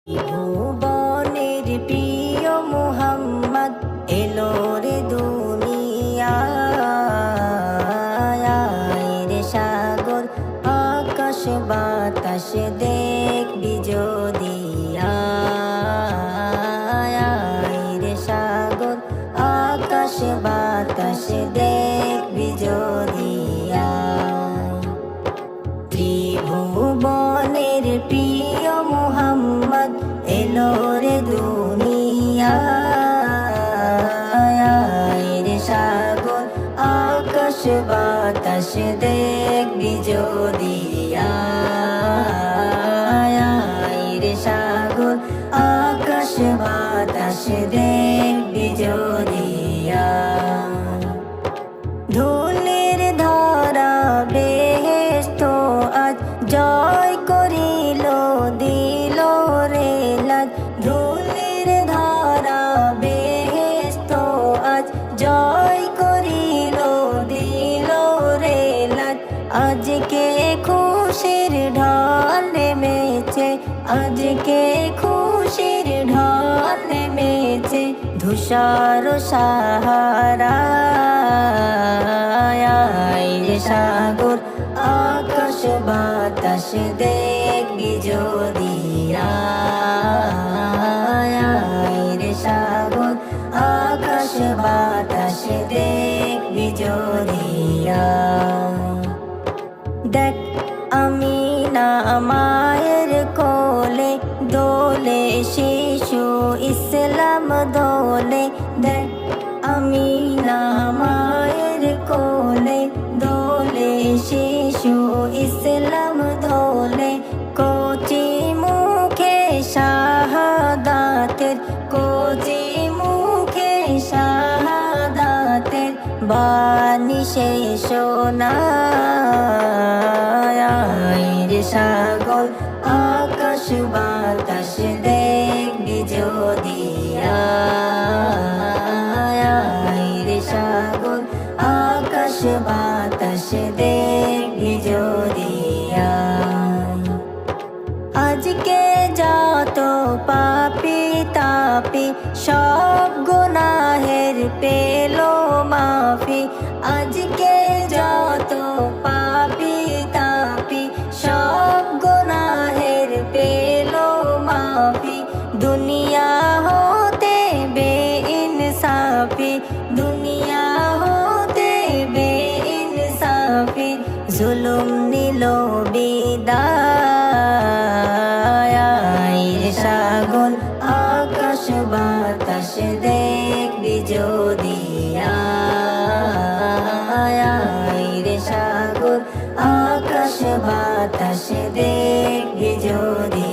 ভুবনের প্রিয় মুহাম্মদ এলো রে দুনিয়ায় রে সাগর আকাশ বাতাস দেখবি যদি রে সাগর আকাশ বাতাস দেখবি যদি ত্রিভুবনের প্রিয় মুহাম্মদ এলো রে দুনিয়ায় রে সাগর আকাশ বাতাস দেখবি যদি রে সাগর আকাশ বাতাস দেখবি যদি ধুলির ধরা বেহেশত আজ জয় করিল দিল রে লাজ ধুলির ধরা বেহেশত আজ জয় করিল দিল রে লাজ আজকে খুশির ঢল নেমেছে আজকে খুশির ঢল নেমেছে ধূসর সাহারা রে সাগর আকাশ বাতাস দেখবি যদি রে সাগর আকাশ বাতাস দেখবি যদি দেখ আমিনা মায়ের কোলে দোলে শিশু ইসলাম দোলে দেখ আমিনা মায়ের কোলে দোলে শিশু ইসলাম দোলে কচি মুখে শাহাদাতের কচি মুখে শাহাদাতের বাণী সে শোনায় রে সাগর আকাশ বাতাস দেখবি যদি রে সাগর আকাশ বাতাস দেখবি যদি আজকে যত পাপি তাপি সব গুনাহের পেলো মাফি আজকে যত পাপি তাপি সব গুনাহের পেলো মাফি দুনিয়া হতে বেইনসাফি দুনিয়া হতে বেইনসাফি জুলুম নিল বিদায় রে সাগর আকাশ বাতাস দেখবি যদি রে সাগর আকাশ বাতাস দেখবি যদি